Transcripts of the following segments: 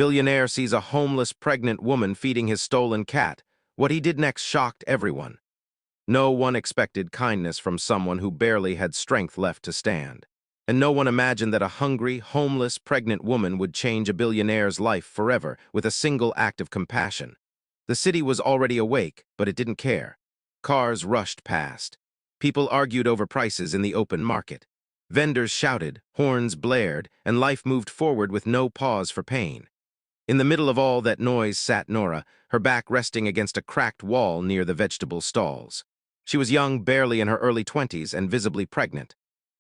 Billionaire sees a homeless pregnant woman feeding his stolen cat. What he did next shocked everyone. No one expected kindness from someone who barely had strength left to stand. And no one imagined that a hungry, homeless, pregnant woman would change a billionaire's life forever with a single act of compassion. The city was already awake, but it didn't care. Cars rushed past. People argued over prices in the open market. Vendors shouted, horns blared, and life moved forward with no pause for pain. In the middle of all that noise sat Nora, her back resting against a cracked wall near the vegetable stalls. She was young, barely in her early 20s, and visibly pregnant.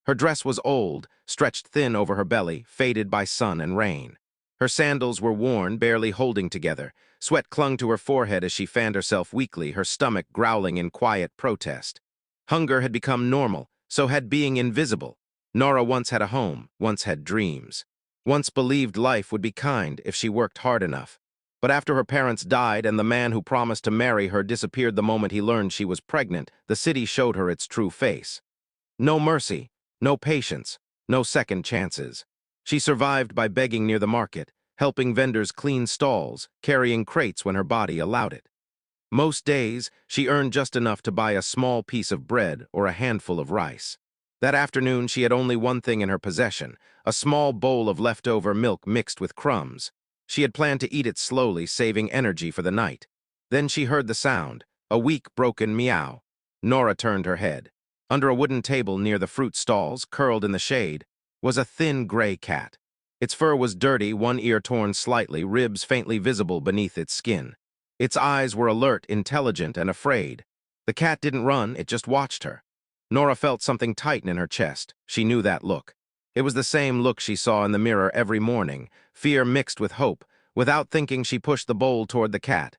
Her dress was old, stretched thin over her belly, faded by sun and rain. Her sandals were worn, barely holding together. Sweat clung to her forehead as she fanned herself weakly, her stomach growling in quiet protest. Hunger had become normal, so had being invisible. Nora once had a home, once had dreams. Once believed life would be kind if she worked hard enough. But after her parents died and the man who promised to marry her disappeared the moment he learned she was pregnant, the city showed her its true face. No mercy, no patience, no second chances. She survived by begging near the market, helping vendors clean stalls, carrying crates when her body allowed it. Most days, she earned just enough to buy a small piece of bread or a handful of rice. That afternoon, she had only one thing in her possession, a small bowl of leftover milk mixed with crumbs. She had planned to eat it slowly, saving energy for the night. Then she heard the sound, a weak, broken meow. Nora turned her head. Under a wooden table near the fruit stalls, curled in the shade, was a thin gray cat. Its fur was dirty, one ear torn slightly, ribs faintly visible beneath its skin. Its eyes were alert, intelligent, and afraid. The cat didn't run, it just watched her. Nora felt something tighten in her chest. She knew that look. It was the same look she saw in the mirror every morning, fear mixed with hope. Without thinking, she pushed the bowl toward the cat.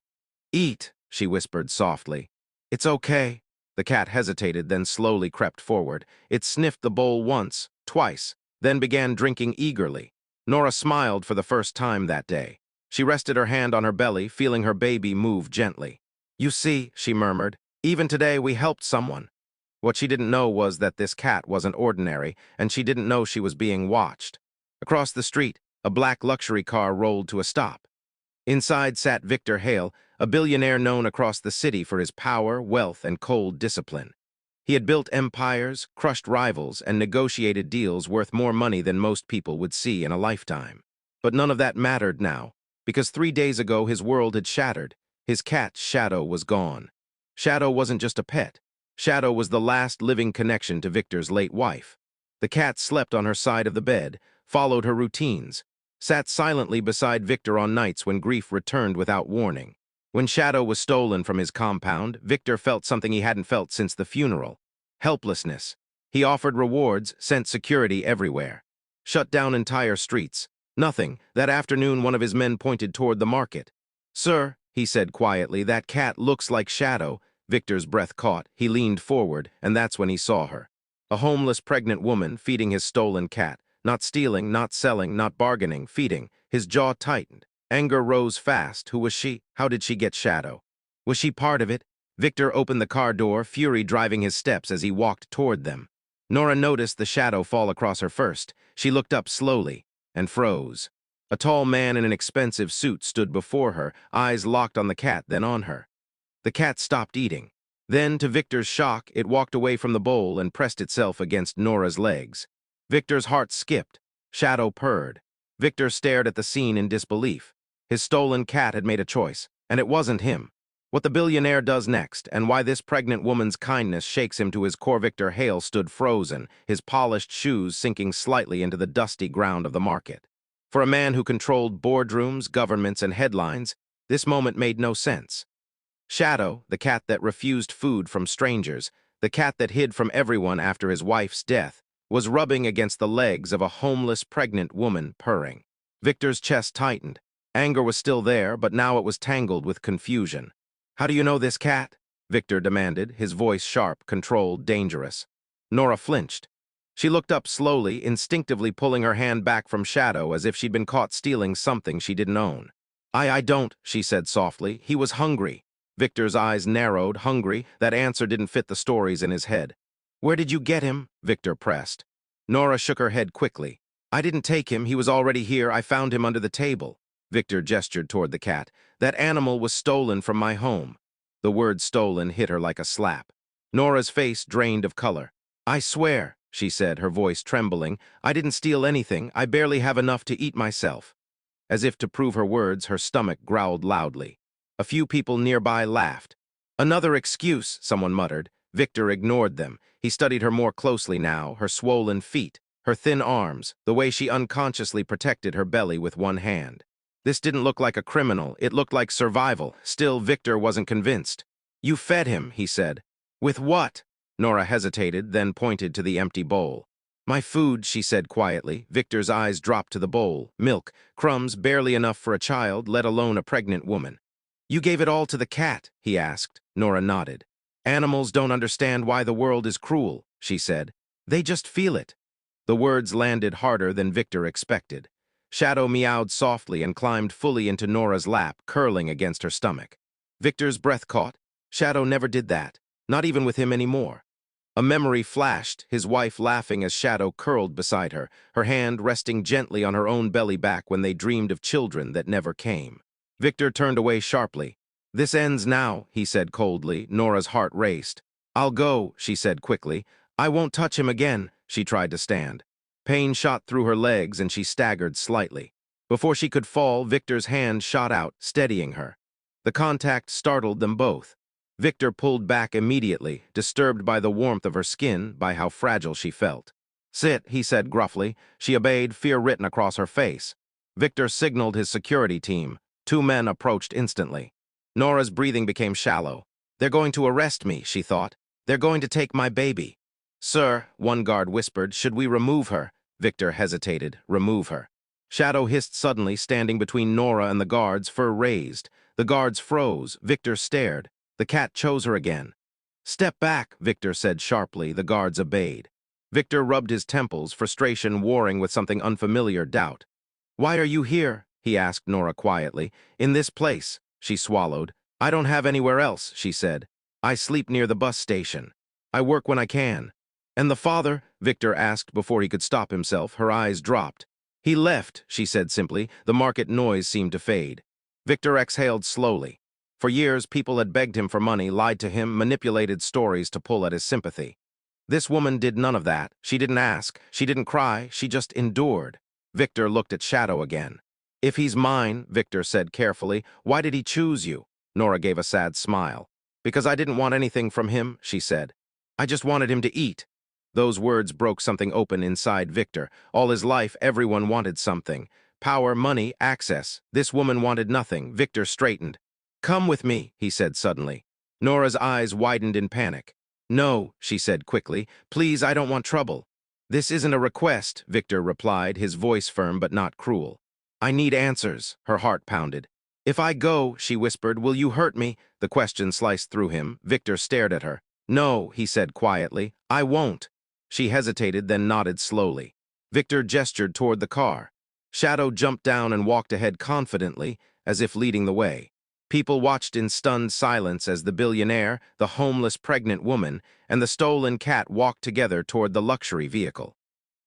"Eat," she whispered softly. "It's okay." The cat hesitated, then slowly crept forward. It sniffed the bowl once, twice, then began drinking eagerly. Nora smiled for the first time that day. She rested her hand on her belly, feeling her baby move gently. "You see," she murmured, "even today we helped someone." What she didn't know was that this cat wasn't ordinary, and she didn't know she was being watched. Across the street, a black luxury car rolled to a stop. Inside sat Victor Hale, a billionaire known across the city for his power, wealth, and cold discipline. He had built empires, crushed rivals, and negotiated deals worth more money than most people would see in a lifetime. But none of that mattered now, because 3 days ago his world had shattered. His cat, Shadow, was gone. Shadow wasn't just a pet. Shadow was the last living connection to Victor's late wife. The cat slept on her side of the bed, followed her routines, sat silently beside Victor on nights when grief returned without warning. When Shadow was stolen from his compound, Victor felt something he hadn't felt since the funeral. Helplessness. He offered rewards, sent security everywhere. Shut down entire streets. Nothing. That afternoon, one of his men pointed toward the market. "Sir," he said quietly, "that cat looks like Shadow." Victor's breath caught. He leaned forward, and that's when he saw her. A homeless pregnant woman feeding his stolen cat. Not stealing, not selling, not bargaining, feeding. His jaw tightened. Anger rose fast. Who was she? How did she get Shadow? Was she part of it? Victor opened the car door, fury driving his steps as he walked toward them. Nora noticed the shadow fall across her first. She looked up slowly and froze. A tall man in an expensive suit stood before her, eyes locked on the cat, then on her. The cat stopped eating. Then, to Victor's shock, it walked away from the bowl and pressed itself against Nora's legs. Victor's heart skipped. Shadow purred. Victor stared at the scene in disbelief. His stolen cat had made a choice, and it wasn't him. What the billionaire does next, and why this pregnant woman's kindness shakes him to his core. Victor Hale stood frozen, his polished shoes sinking slightly into the dusty ground of the market. For a man who controlled boardrooms, governments, and headlines, this moment made no sense. Shadow, the cat that refused food from strangers, the cat that hid from everyone after his wife's death, was rubbing against the legs of a homeless pregnant woman, purring. Victor's chest tightened. Anger was still there, but now it was tangled with confusion. "How do you know this cat?" Victor demanded, his voice sharp, controlled, dangerous. Nora flinched. She looked up slowly, instinctively pulling her hand back from Shadow as if she'd been caught stealing something she didn't own. I don't," she said softly. "He was hungry." Victor's eyes narrowed. Hungry? That answer didn't fit the stories in his head. "Where did you get him?" Victor pressed. Nora shook her head quickly. "I didn't take him. He was already here. I found him under the table." Victor gestured toward the cat. That animal was stolen from my home. The word stolen hit her like a slap. Nora's face drained of color. I swear, she said, her voice trembling, I didn't steal anything. I barely have enough to eat myself. As if to prove her words, her stomach growled loudly. A few people nearby laughed. Another excuse, someone muttered. Victor ignored them. He studied her more closely now, her swollen feet, her thin arms, the way she unconsciously protected her belly with one hand. This didn't look like a criminal, it looked like survival. Still, Victor wasn't convinced. You fed him, he said. With what? Nora hesitated, then pointed to the empty bowl. My food, she said quietly. Victor's eyes dropped to the bowl. Milk, crumbs barely enough for a child, let alone a pregnant woman. You gave it all to the cat, he asked. Nora nodded. Animals don't understand why the world is cruel, she said. They just feel it. The words landed harder than Victor expected. Shadow meowed softly and climbed fully into Nora's lap, curling against her stomach. Victor's breath caught. Shadow never did that, not even with him anymore. A memory flashed, his wife laughing as Shadow curled beside her, her hand resting gently on her own belly back when they dreamed of children that never came. Victor turned away sharply. This ends now, he said coldly. Nora's heart raced. I'll go, she said quickly. I won't touch him again. She tried to stand. Pain shot through her legs and she staggered slightly. Before she could fall, Victor's hand shot out, steadying her. The contact startled them both. Victor pulled back immediately, disturbed by the warmth of her skin, by how fragile she felt. Sit, he said gruffly. She obeyed, fear written across her face. Victor signaled his security team. 2 men approached instantly. Nora's breathing became shallow. They're going to arrest me, she thought. They're going to take my baby. Sir, one guard whispered, should we remove her? Victor hesitated. Remove her. Shadow hissed suddenly, standing between Nora and the guards, fur raised. The guards froze. Victor stared. The cat chose her again. Step back, Victor said sharply. The guards obeyed. Victor rubbed his temples, frustration warring with something unfamiliar, doubt. Why are you here? He asked Nora quietly. In this place, she swallowed. I don't have anywhere else, she said. I sleep near the bus station. I work when I can. And the father? Victor asked before he could stop himself. Her eyes dropped. He left, she said simply. The market noise seemed to fade. Victor exhaled slowly. For years, people had begged him for money, lied to him, manipulated stories to pull at his sympathy. This woman did none of that. She didn't ask. She didn't cry. She just endured. Victor looked at Shadow again. If he's mine, Victor said carefully, why did he choose you? Nora gave a sad smile. Because I didn't want anything from him, she said. I just wanted him to eat. Those words broke something open inside Victor. All his life, everyone wanted something. Power, money, access. This woman wanted nothing. Victor straightened. Come with me, he said suddenly. Nora's eyes widened in panic. No, she said quickly. Please, I don't want trouble. This isn't a request, Victor replied, his voice firm but not cruel. I need answers, her heart pounded. If I go, she whispered, will you hurt me? The question sliced through him. Victor stared at her. No, he said quietly, I won't. She hesitated, then nodded slowly. Victor gestured toward the car. Shadow jumped down and walked ahead confidently, as if leading the way. People watched in stunned silence as the billionaire, the homeless pregnant woman, and the stolen cat walked together toward the luxury vehicle.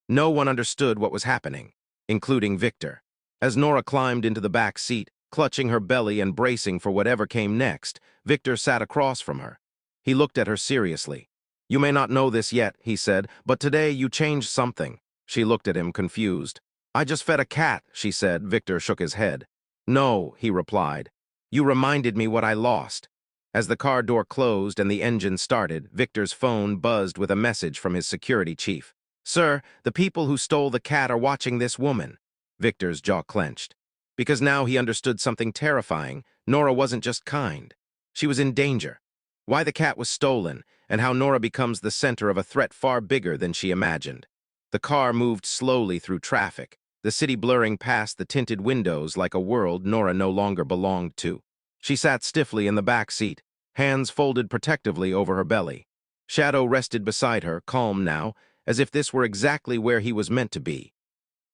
No one understood what was happening, including Victor. As Nora climbed into the back seat, clutching her belly and bracing for whatever came next, Victor sat across from her. He looked at her seriously. You may not know this yet, he said, but today you changed something. She looked at him, confused. I just fed a cat, she said. Victor shook his head. No, he replied. You reminded me what I lost. As the car door closed and the engine started, Victor's phone buzzed with a message from his security chief. Sir, the people who stole the cat are watching this woman. Victor's jaw clenched. Because now he understood something terrifying. Nora wasn't just kind. She was in danger. Why the cat was stolen, and how Nora becomes the center of a threat far bigger than she imagined. The car moved slowly through traffic, the city blurring past the tinted windows like a world Nora no longer belonged to. She sat stiffly in the back seat, hands folded protectively over her belly. Shadow rested beside her, calm now, as if this were exactly where he was meant to be.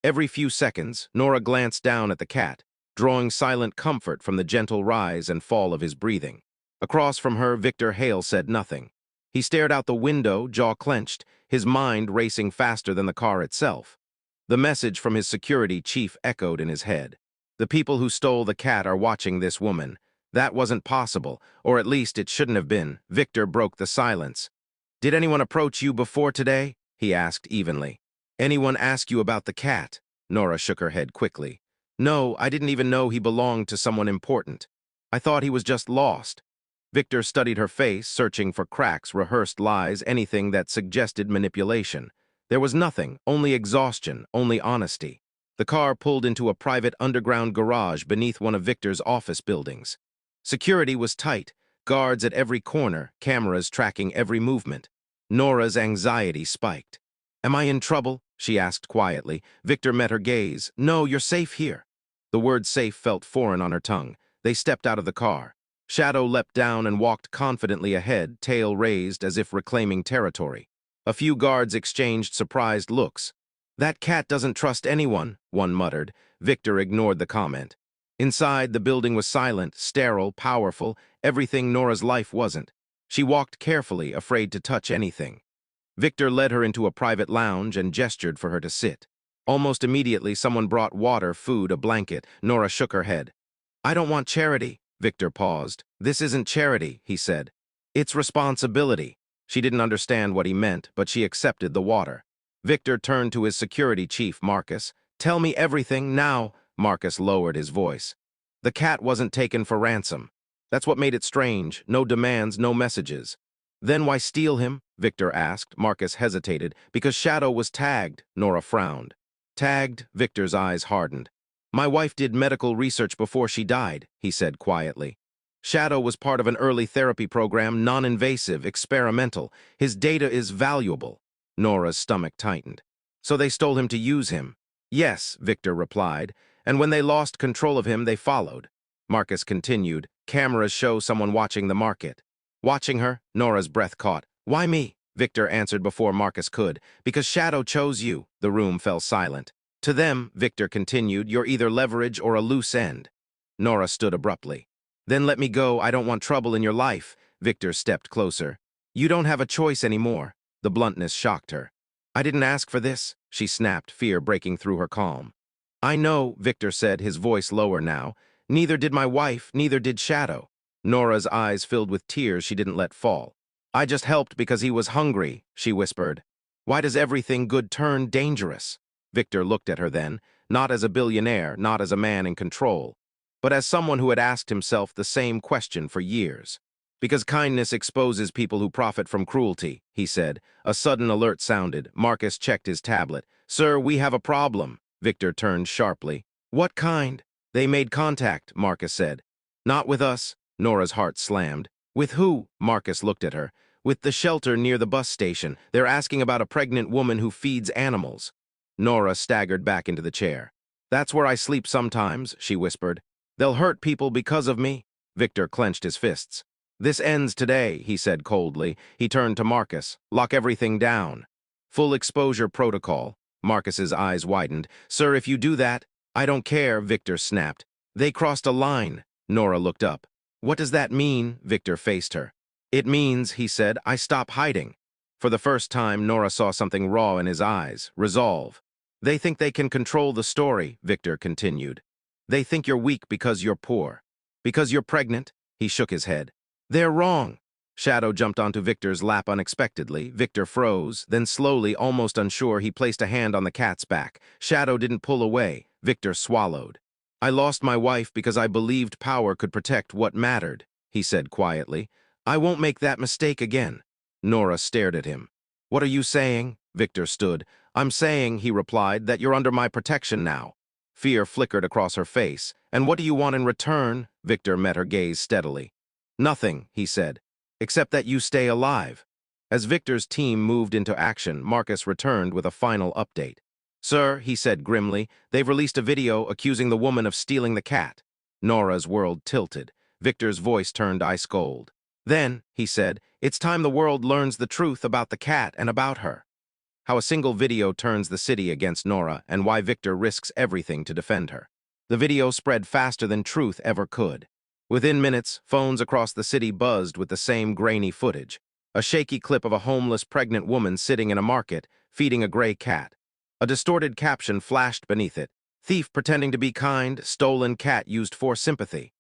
Every few seconds, Nora glanced down at the cat, drawing silent comfort from the gentle rise and fall of his breathing. Across from her, Victor Hale said nothing. He stared out the window, jaw clenched, his mind racing faster than the car itself. The message from his security chief echoed in his head. The people who stole the cat are watching this woman. That wasn't possible, or at least it shouldn't have been. Victor broke the silence. Did anyone approach you before today? He asked evenly. Anyone ask you about the cat? Nora shook her head quickly. No, I didn't even know he belonged to someone important. I thought he was just lost. Victor studied her face, searching for cracks, rehearsed lies, anything that suggested manipulation. There was nothing, only exhaustion, only honesty. The car pulled into a private underground garage beneath one of Victor's office buildings. Security was tight, guards at every corner, cameras tracking every movement. Nora's anxiety spiked. Am I in trouble? She asked quietly. Victor met her gaze. No, you're safe here. The word safe felt foreign on her tongue. They stepped out of the car. Shadow leapt down and walked confidently ahead, tail raised as if reclaiming territory. A few guards exchanged surprised looks. That cat doesn't trust anyone, one muttered. Victor ignored the comment. Inside, the building was silent, sterile, powerful, everything Nora's life wasn't. She walked carefully, afraid to touch anything. Victor led her into a private lounge and gestured for her to sit. Almost immediately, someone brought water, food, a blanket. Nora shook her head. I don't want charity. Victor paused. This isn't charity, he said. It's responsibility. She didn't understand what he meant, but she accepted the water. Victor turned to his security chief, Marcus. Tell me everything now. Marcus lowered his voice. The cat wasn't taken for ransom. That's what made it strange. No demands, no messages. Then why steal him? Victor asked. Marcus hesitated. Because Shadow was tagged. Nora frowned. Tagged? Victor's eyes hardened. My wife did medical research before she died, he said quietly. Shadow was part of an early therapy program, non-invasive, experimental. His data is valuable. Nora's stomach tightened. So they stole him to use him? Yes, Victor replied. And when they lost control of him, they followed. Marcus continued. Cameras show someone watching the market. Watching her? Nora's breath caught. Why me? Victor answered before Marcus could. Because Shadow chose you. The room fell silent. To them, Victor continued, you're either leverage or a loose end. Nora stood abruptly. Then let me go, I don't want trouble in your life. Victor stepped closer. You don't have a choice anymore. The bluntness shocked her. I didn't ask for this, she snapped, fear breaking through her calm. I know, Victor said, his voice lower now. Neither did my wife, neither did Shadow. Nora's eyes filled with tears she didn't let fall. I just helped because he was hungry, she whispered. Why does everything good turn dangerous? Victor looked at her then, not as a billionaire, not as a man in control, but as someone who had asked himself the same question for years. Because kindness exposes people who profit from cruelty, he said. A sudden alert sounded. Marcus checked his tablet. Sir, we have a problem. Victor turned sharply. What kind? They made contact, Marcus said. Not with us. Nora's heart slammed. With who? Marcus looked at her. With the shelter near the bus station. They're asking about a pregnant woman who feeds animals. Nora staggered back into the chair. That's where I sleep sometimes, she whispered. They'll hurt people because of me. Victor clenched his fists. This ends today, he said coldly. He turned to Marcus. Lock everything down. Full exposure protocol. Marcus's eyes widened. Sir, if you do that, I don't care, Victor snapped. They crossed a line. Nora looked up. What does that mean? Victor faced her. It means, he said, I stop hiding. For the first time, Nora saw something raw in his eyes. Resolve. They think they can control the story, Victor continued. They think you're weak because you're poor. Because you're pregnant? He shook his head. They're wrong. Shadow jumped onto Victor's lap unexpectedly. Victor froze, then slowly, almost unsure, he placed a hand on the cat's back. Shadow didn't pull away. Victor swallowed. I lost my wife because I believed power could protect what mattered, he said quietly. I won't make that mistake again. Nora stared at him. What are you saying? Victor stood. I'm saying, he replied, that you're under my protection now. Fear flickered across her face. And what do you want in return? Victor met her gaze steadily. Nothing, he said, except that you stay alive. As Victor's team moved into action, Marcus returned with a final update. Sir, he said grimly, they've released a video accusing the woman of stealing the cat. Nora's world tilted. Victor's voice turned ice cold. Then, he said, it's time the world learns the truth about the cat and about her. How a single video turns the city against Nora and why Victor risks everything to defend her. The video spread faster than truth ever could. Within minutes, phones across the city buzzed with the same grainy footage. A shaky clip of a homeless pregnant woman sitting in a market, feeding a gray cat. A distorted caption flashed beneath it. Thief pretending to be kind, stolen cat used for sympathy.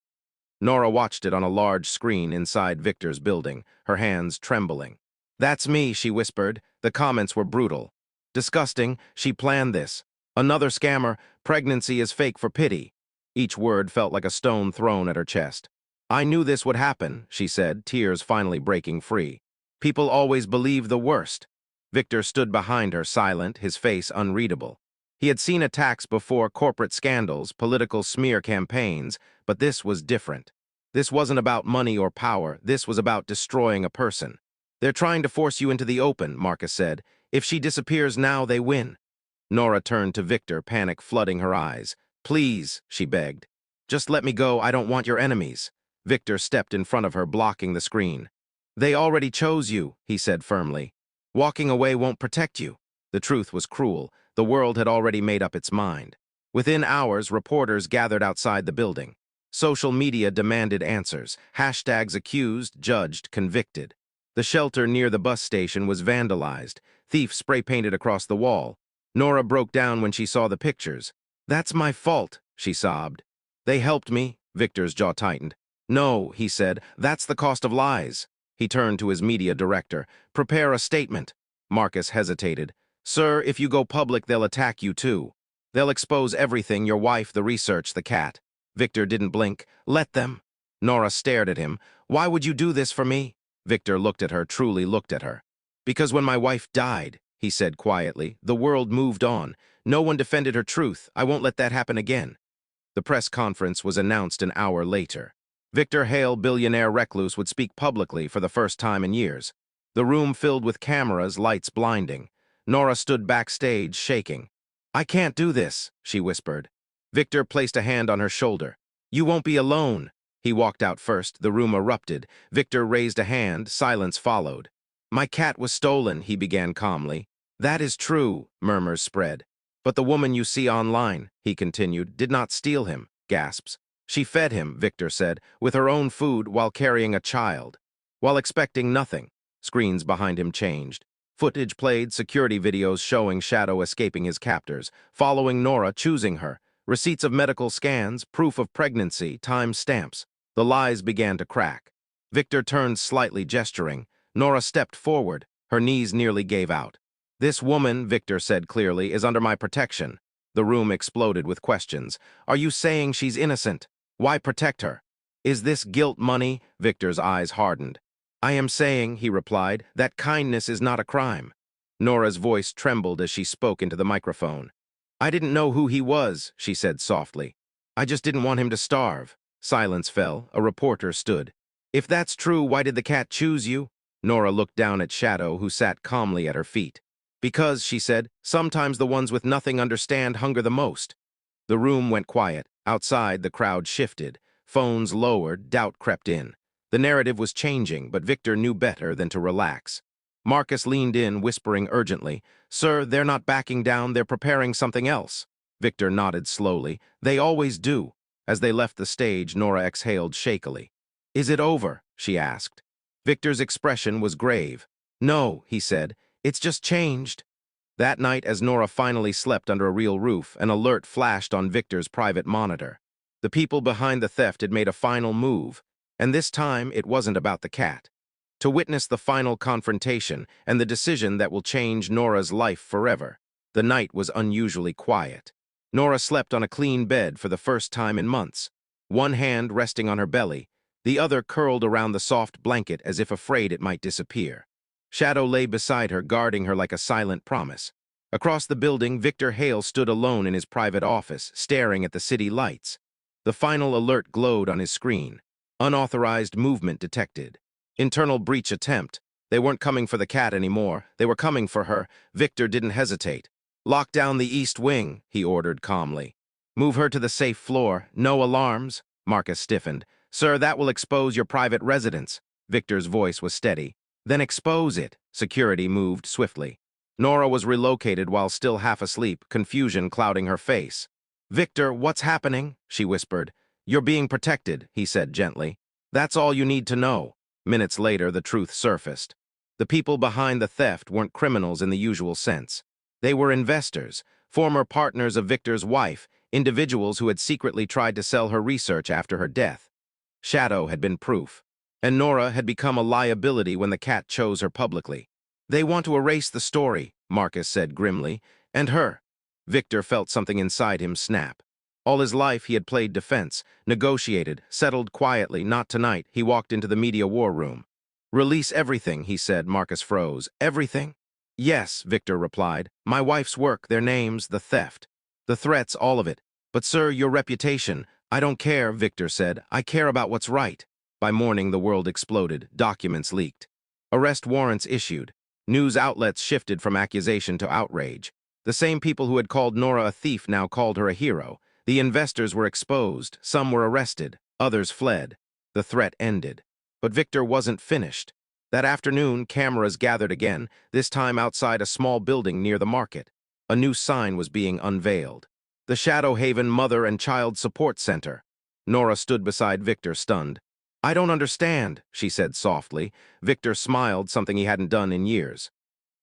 Nora watched it on a large screen inside Victor's building, her hands trembling. That's me, she whispered. The comments were brutal. Disgusting, she planned this. Another scammer, pregnancy is fake for pity. Each word felt like a stone thrown at her chest. I knew this would happen, she said, tears finally breaking free. People always believe the worst. Victor stood behind her, silent, his face unreadable. He had seen attacks before, corporate scandals, political smear campaigns, but this was different. This wasn't about money or power, this was about destroying a person. They're trying to force you into the open, Marcus said. If she disappears now, they win. Nora turned to Victor, panic flooding her eyes. Please, she begged. Just let me go, I don't want your enemies. Victor stepped in front of her, blocking the screen. They already chose you, he said firmly. Walking away won't protect you. The truth was cruel. The world had already made up its mind. Within hours, reporters gathered outside the building. Social media demanded answers. Hashtags accused, judged, convicted. The shelter near the bus station was vandalized. Thieves spray-painted across the wall. Nora broke down when she saw the pictures. That's my fault, she sobbed. They helped me, Victor's jaw tightened. No, he said, that's the cost of lies. He turned to his media director. Prepare a statement. Marcus hesitated. Sir, if you go public, they'll attack you too. They'll expose everything, your wife, the research, the cat. Victor didn't blink. Let them. Nora stared at him. Why would you do this for me? Victor looked at her, truly looked at her. Because when my wife died, he said quietly, the world moved on. No one defended her truth. I won't let that happen again. The press conference was announced an hour later. Victor Hale, billionaire recluse, would speak publicly for the first time in years. The room filled with cameras, lights blinding. Nora stood backstage, shaking. I can't do this, she whispered. Victor placed a hand on her shoulder. You won't be alone. He walked out first. The room erupted. Victor raised a hand. Silence followed. My cat was stolen, he began calmly. That is true, murmurs spread. But the woman you see online, he continued, did not steal him, gasps. She fed him, Victor said, with her own food while carrying a child. While expecting nothing, screens behind him changed. Footage played, security videos showing Shadow escaping his captors, following Nora, choosing her. Receipts of medical scans, proof of pregnancy, time stamps. The lies began to crack. Victor turned slightly, gesturing. Nora stepped forward. Her knees nearly gave out. This woman, Victor said clearly, is under my protection. The room exploded with questions. Are you saying she's innocent? Why protect her? Is this guilt money? Victor's eyes hardened. I am saying, he replied, that kindness is not a crime. Nora's voice trembled as she spoke into the microphone. I didn't know who he was, she said softly. I just didn't want him to starve. Silence fell. A reporter stood. If that's true, why did the cat choose you? Nora looked down at Shadow, who sat calmly at her feet. Because, she said, sometimes the ones with nothing understand hunger the most. The room went quiet. Outside, the crowd shifted. Phones lowered, doubt crept in. The narrative was changing, but Victor knew better than to relax. Marcus leaned in, whispering urgently, Sir, they're not backing down, they're preparing something else. Victor nodded slowly. They always do. As they left the stage, Nora exhaled shakily. Is it over? She asked. Victor's expression was grave. No, he said. It's just changed. That night, as Nora finally slept under a real roof, an alert flashed on Victor's private monitor. The people behind the theft had made a final move, and this time it wasn't about the cat. To witness the final confrontation and the decision that will change Nora's life forever. The night was unusually quiet. Nora slept on a clean bed for the first time in months, one hand resting on her belly, the other curled around the soft blanket as if afraid it might disappear. Shadow lay beside her, guarding her like a silent promise. Across the building, Victor Hale stood alone in his private office, staring at the city lights. The final alert glowed on his screen. Unauthorized movement detected. Internal breach attempt. They weren't coming for the cat anymore. They were coming for her. Victor didn't hesitate. Lock down the east wing, he ordered calmly. Move her to the safe floor. No alarms. Marcus stiffened. Sir, that will expose your private residence. Victor's voice was steady. Then expose it. Security moved swiftly. Nora was relocated while still half asleep, confusion clouding her face. Victor, what's happening? She whispered. You're being protected, he said gently. That's all you need to know. Minutes later, the truth surfaced. The people behind the theft weren't criminals in the usual sense. They were investors, former partners of Victor's wife, individuals who had secretly tried to sell her research after her death. Shadow had been proof, and Nora had become a liability when the cat chose her publicly. They want to erase the story, Marcus said grimly, and her. Victor felt something inside him snap. All his life he had played defense, negotiated, settled quietly. Not tonight. He walked into the media war room. Release everything, he said. Marcus froze. Everything? Yes, Victor replied. My wife's work, their names, the theft. The threats, all of it. But sir, your reputation. I don't care, Victor said. I care about what's right. By morning, the world exploded. Documents leaked. Arrest warrants issued. News outlets shifted from accusation to outrage. The same people who had called Nora a thief now called her a hero. The investors were exposed. Some were arrested. Others fled. The threat ended. But Victor wasn't finished. That afternoon, cameras gathered again, this time outside a small building near the market. A new sign was being unveiled. The Shadow Haven Mother and Child Support Center. Nora stood beside Victor, stunned. I don't understand, she said softly. Victor smiled, something he hadn't done in years.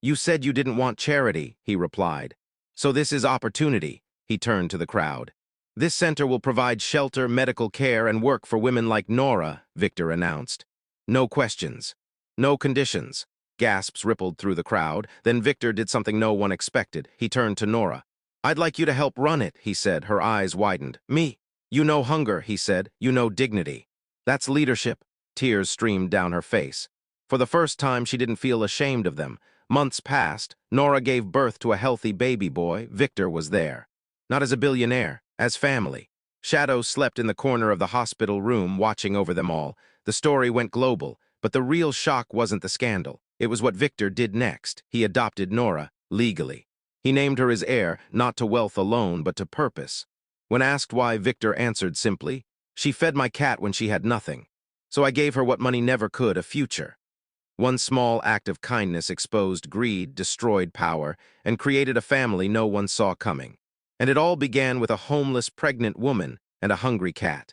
You said you didn't want charity, he replied. So this is opportunity, he turned to the crowd. This center will provide shelter, medical care, and work for women like Nora, Victor announced. No questions. No conditions. Gasps rippled through the crowd. Then Victor did something no one expected. He turned to Nora. I'd like you to help run it, he said. Her eyes widened. Me? You know hunger, he said. You know dignity. That's leadership. Tears streamed down her face. For the first time, she didn't feel ashamed of them. Months passed. Nora gave birth to a healthy baby boy. Victor was there. Not as a billionaire, as family. Shadow slept in the corner of the hospital room, watching over them all. The story went global, but the real shock wasn't the scandal. It was what Victor did next. He adopted Nora, legally. He named her his heir, not to wealth alone, but to purpose. When asked why, Victor answered simply, she fed my cat when she had nothing. So I gave her what money never could, a future. One small act of kindness exposed greed, destroyed power, and created a family no one saw coming. And it all began with a homeless, pregnant woman and a hungry cat.